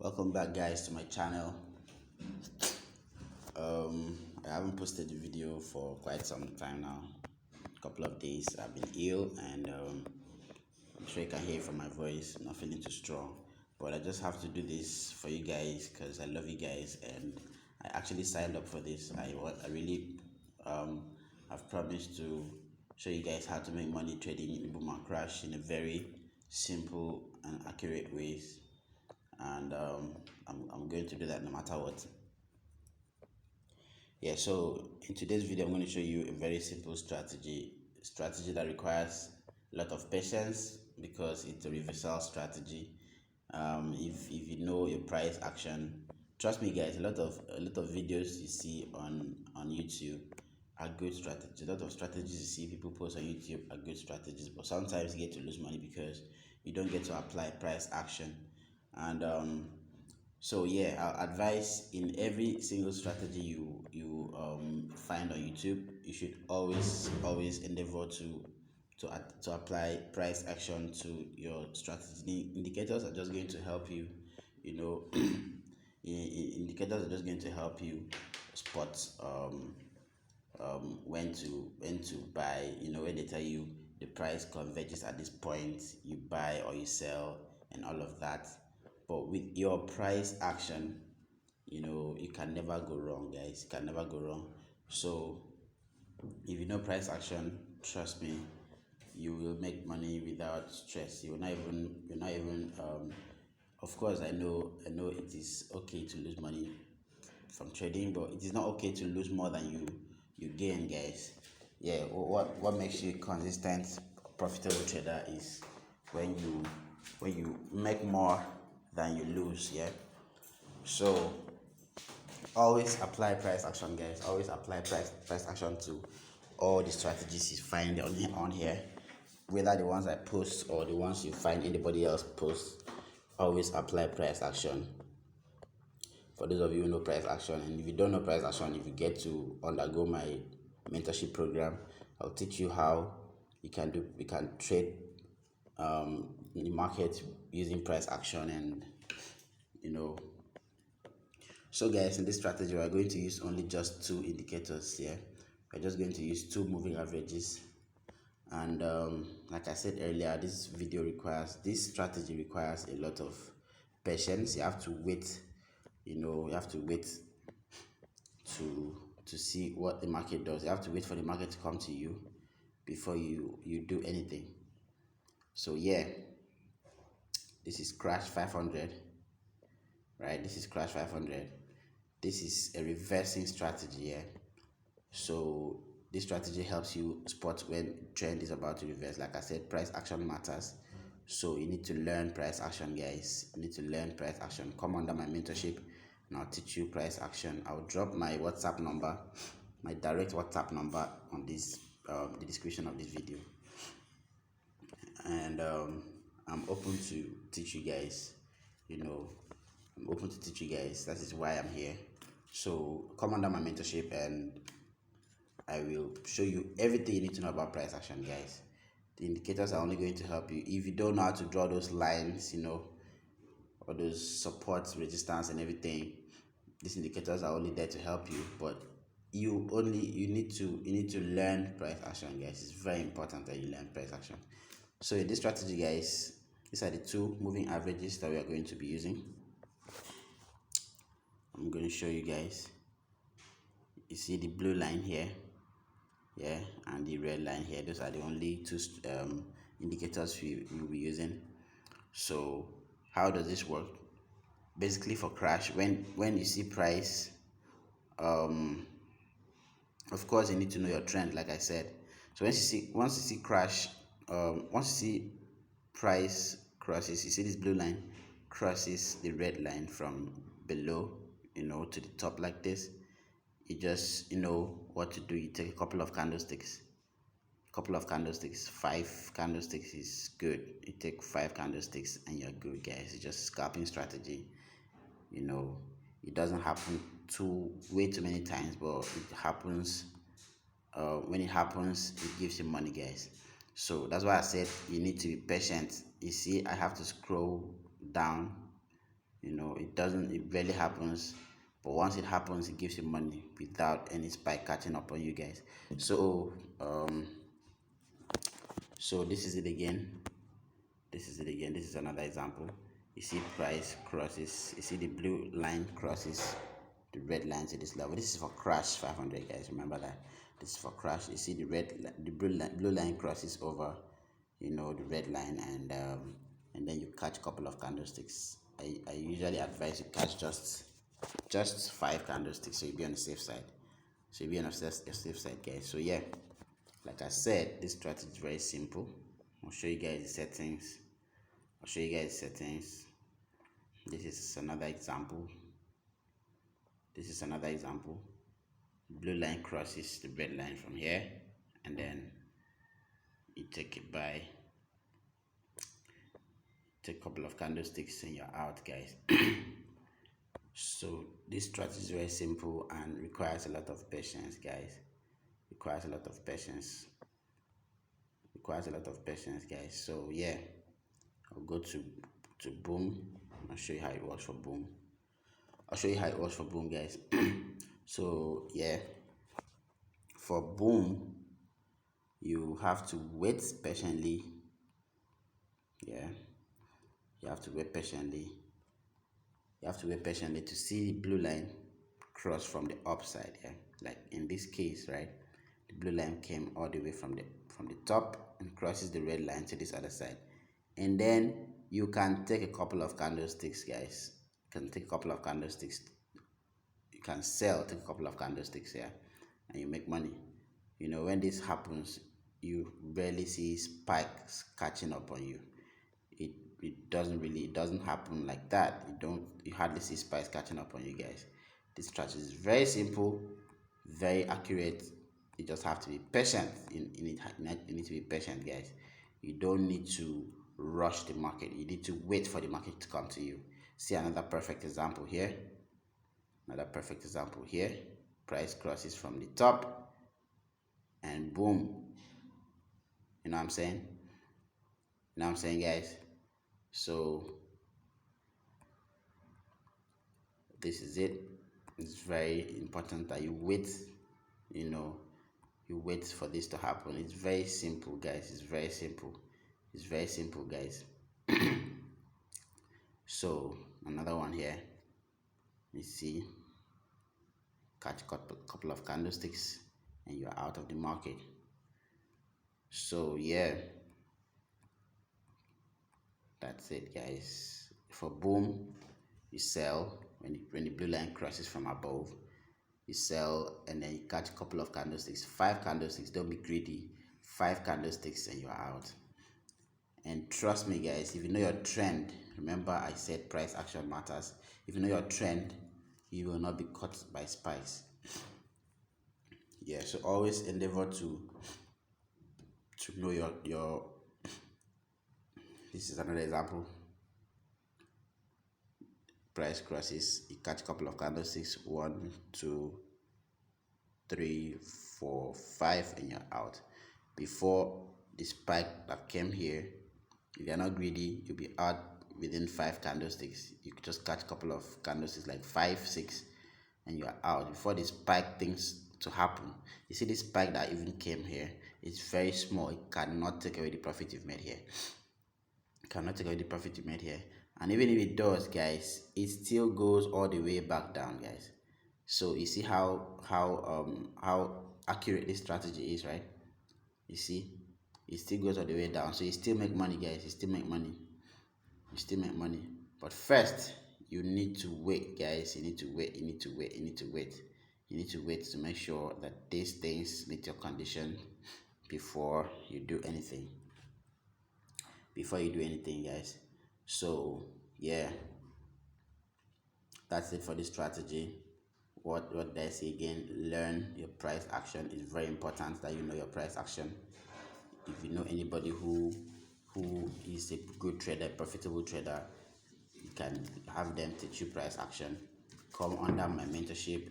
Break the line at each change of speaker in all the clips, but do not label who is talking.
Welcome back, guys, to my channel. I haven't posted a video for quite some time now. A couple of days. I've been ill, and I'm sure you can hear it from my voice. I'm not feeling too strong, but I just have to do this for you guys because I love you guys, and I actually signed up for this. I really have promised to show you guys how to make money trading in the boom and crash in a very simple and accurate ways, and I'm going to do that no matter what. Yeah, so in today's video I'm going to show you a very simple strategy that requires a lot of patience because it's a reversal strategy. If you know your price action, trust me guys, a lot of videos you see on YouTube are good strategies. A lot of strategies you see people post on YouTube are good strategies, but sometimes you get to lose money because you don't get to apply price action. And so yeah, I'll advise in every single strategy you find on YouTube, you should always endeavor to apply price action to your strategy. The indicators are just going to help you, you know. Indicators are just going to help you spot when to buy. When they tell you the price converges at this point, you buy or you sell and all of that. But with your price action, you can never go wrong, guys. You can never go wrong. So if you know price action, trust me, you will make money without stress. You're not even of course I know it is okay to lose money from trading, but it is not okay to lose more than you gain, guys. Yeah, what makes you a consistent profitable trader is when you make more than you lose. Yeah, so always apply price action, guys. Always apply price action to all the strategies you find on here, whether the ones I post or the ones you find anybody else post. Always apply price action. For those of you who know price action, and if you don't know price action, if you get to undergo my mentorship program, I'll teach you how you can trade in the market using price action. And so guys, in this strategy we're going to use only just two indicators here. We're just going to use two moving averages, and like I said earlier, this strategy requires a lot of patience. You have to wait. You have to wait to see what the market does. You have to wait for the market to come to you before you do anything. So yeah, this is crash 500, right? This is crash 500. This is a reversing strategy. Yeah, so this strategy helps you spot when trend is about to reverse. Like I said, price action matters, so you need to learn price action, guys. You need to learn price action. Come under my mentorship and I'll teach you price action. I'll drop my WhatsApp number, my direct WhatsApp number on this the description of this video, and I'm open to teach you guys. I'm open to teach you guys. That is why I'm here. So come under my mentorship and I will show you everything you need to know about price action, guys. The indicators are only going to help you. If you don't know how to draw those lines, or those supports, resistance and everything, these indicators are only there to help you. But you need to learn price action, guys. It's very important that you learn price action. So in this strategy, guys, these are the two moving averages that we are going to be using. I'm going to show you guys. You see the blue line here, yeah, and the red line here. Those are the only two indicators we will be using. So how does this work? Basically, for crash, when you see price, of course you need to know your trend, like I said. So once you see crash, once you see price crosses, you see this blue line crosses the red line from below, to the top like this, you just know what to do. You take a couple of candlesticks. 5 candlesticks is good. You take 5 candlesticks and you're good, guys. It's just scalping strategy. It doesn't happen way too many times, but it happens. When it happens, it gives you money, guys. So that's why I said you need to be patient. You see, I have to scroll down. it rarely happens, but once it happens, it gives you money without any spike catching up on you guys. So this is it again. This is another example. You see price crosses, you see the blue line crosses the red lines at this level. This is for crash 500, guys. Remember that. This is for crash. You see the blue line crosses over, the red line, and then you catch a couple of candlesticks. I usually advise you catch just 5 candlesticks, so you'll be on the safe side. So you'll be on the safe side, guys. So yeah, like I said, this strategy is very simple. I'll show you guys the settings. This is another example. Blue line crosses the red line from here, and then you take a couple of candlesticks and you're out, guys. So this strategy is very simple and requires a lot of patience, guys. Requires a lot of patience, guys. So yeah, I'll go to boom. I'll show you how it works for boom. Guys. So yeah, for boom, you have to wait patiently. Yeah, you have to wait patiently. To see the blue line cross from the upside. Yeah, like in this case, right? The blue line came all the way from the top and crosses the red line to this other side, and then you can take a couple of candlesticks, guys. You can take a couple of candlesticks. You can sell, take a couple of candlesticks here, and you make money. When this happens, you rarely see spikes catching up on you. It doesn't happen like that. You hardly see spikes catching up on you, guys. This strategy is very simple, very accurate. You just have to be patient. You need to be patient, guys. You don't need to rush the market. You need to wait for the market to come to you. See another perfect example here. Price crosses from the top, and boom. You know what I'm saying? Guys? So this is it. It's very important that you wait. You wait for this to happen. It's very simple, guys. It's very simple, guys. So another one here. You see, catch a couple of candlesticks and you're out of the market. So yeah, that's it, guys. For boom, you sell when the blue line crosses from above. You sell, and then you catch a couple of candlesticks, 5 candlesticks. Don't be greedy. 5 candlesticks and you're out. And trust me, guys, if you know your trend, remember I said price action matters. If you know your trend, you will not be caught by spikes. Yeah, so always endeavor to know your this is another example. Price crosses, you catch a couple of candlesticks, 1, 2, 3, 4, 5, and you're out. Before the spike that came here, if you're not greedy, you'll be out within 5 candlesticks. You could just catch a couple of candlesticks, like 5, 6, and you're out before the spike things to happen. You see this spike that even came here, it's very small. It cannot take away the profit you've made here. And even if it does, guys, it still goes all the way back down, guys. So you see how accurate this strategy is, right? You see, it still goes all the way down. So you still make money, guys. You still make money. But first, you need to wait, guys. You need to wait to make sure that these things meet your condition before you do anything. Guys. So yeah, that's it for this strategy. What did I say again? Learn your price action. It's very important that you know your price action. If you know anybody who is a good trader, profitable trader, you can have them teach you price action. Come under my mentorship.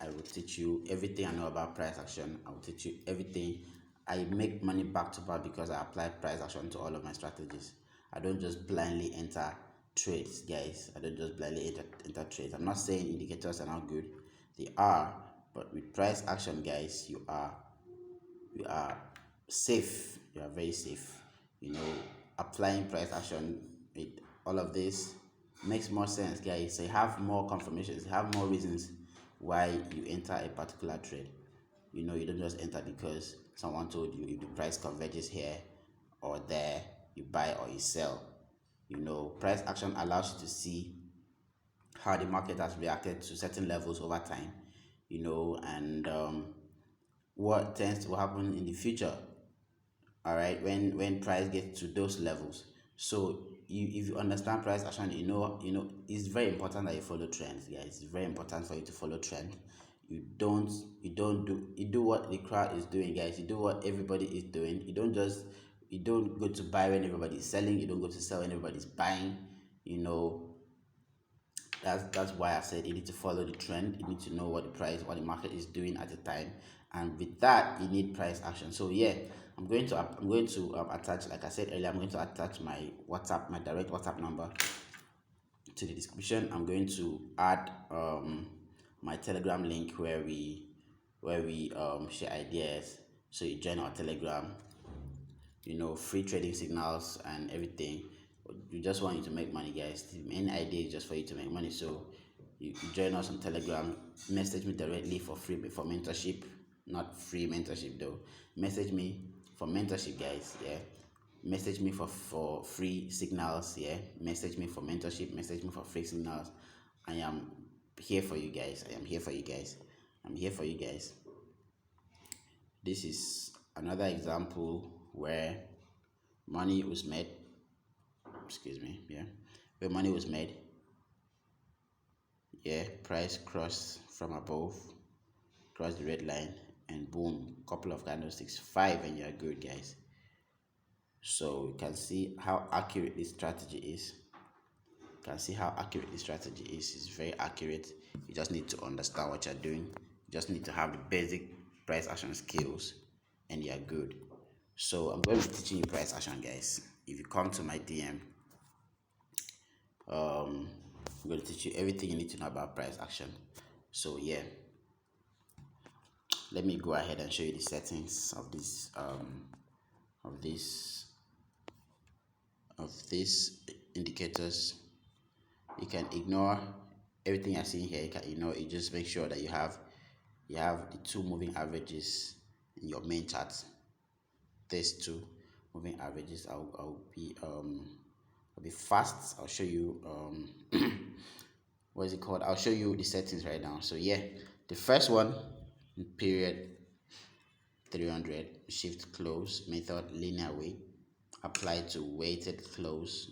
I will teach you everything I know about price action. I will teach you everything. I make money back to back because I apply price action to all of my strategies. I don't just blindly enter trades, guys. I don't just blindly enter trades. I'm not saying indicators are not good, they are, but with price action, guys, you are safe. You are very safe. Applying price action with all of this makes more sense, guys. So you have more confirmations, you have more reasons why you enter a particular trade. You don't just enter because someone told you. If the price converges here or there, you buy or you sell. Price action allows you to see how the market has reacted to certain levels over time, and what tends to happen in the future. All right, when price gets to those levels. So if you understand price action, it's very important that you follow trends, guys. It's very important for you to follow trend. You don't do what the crowd is doing, guys. You do what everybody is doing. You don't go to buy when everybody's selling. You don't go to sell when everybody's buying. you know that's why I said you need to follow the trend. You need to know what the market is doing at the time, and with that, you need price action. So yeah, I'm going to attach, like I said earlier, I'm going to attach my direct WhatsApp number to the description. I'm going to add my Telegram link where we share ideas. So you join our Telegram. Free trading signals and everything. We just want you to make money, guys. The main idea is just for you to make money. So you join us on Telegram. Message me directly for mentorship, not free mentorship though. Message me for mentorship, guys. Yeah. Message me for free signals. Yeah. Message me for mentorship. Message me for free signals. I am here for you guys. I am here for you guys. I'm here for you guys. This is another example where money was made. Excuse me. Yeah, where money was made. Yeah, price crossed from above, cross the red line, and boom, couple of candlesticks, five, and you're good, guys. So you can see how accurate this strategy is. You can see how accurate this strategy is. It's very accurate. You just need to understand what you're doing. You just need to have the basic price action skills, and you're good. So I'm going to be teaching you price action, guys. If you come to my DM, I'm going to teach you everything you need to know about price action. So yeah, let me go ahead and show you the settings of this of these indicators. You can ignore everything you're seeing here. You just make sure that you have the two moving averages in your main chart. These two moving averages. I'll be fast. I'll show you what is it called. I'll show you the settings right now. So yeah, the first one, period 300, shift close method, linear way, apply to weighted close,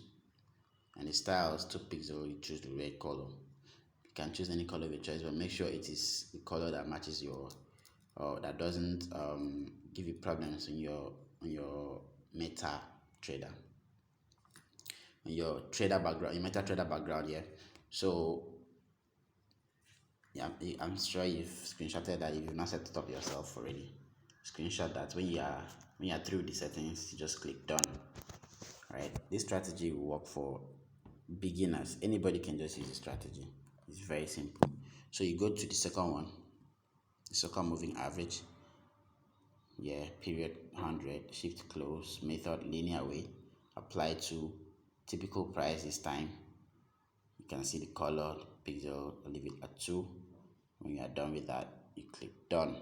and the styles 2 pixel. You choose the red color. You can choose any color of your choice, but make sure it is the color that matches your that doesn't give you problems on your meta trader, on your trader background, your meta trader background. Yeah. So yeah, I'm sure you've screenshotted that. If you've not set it up yourself already, screenshot that. When you're through the settings, you just click done. Right, this strategy will work for beginners. Anybody can just use the strategy. It's very simple. So you go to the second one, the second moving average. Yeah, period 100, shift close method, linear way, apply to typical price this time. You can see the color pixel. I'll leave it at 2. When you are done with that, you click done.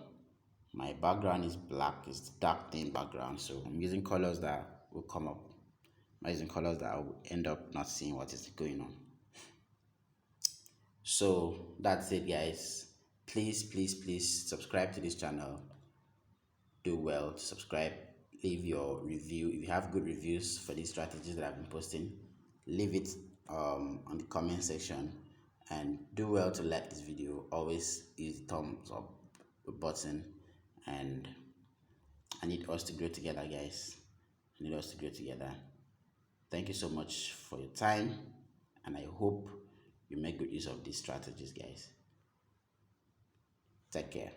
My background is black. It's dark theme background, so I'm using colors that will come up. I'm using colors that I will end up not seeing what is going on. So that's it, guys. Please subscribe to this channel. Do well to subscribe. Leave your review. If you have good reviews for these strategies that I've been posting, leave it on the comment section, and do well to like this video. Always use the thumbs up button, and I need us to grow together, guys. I need us to grow together. Thank you so much for your time, and I hope you make good use of these strategies, guys. Take care.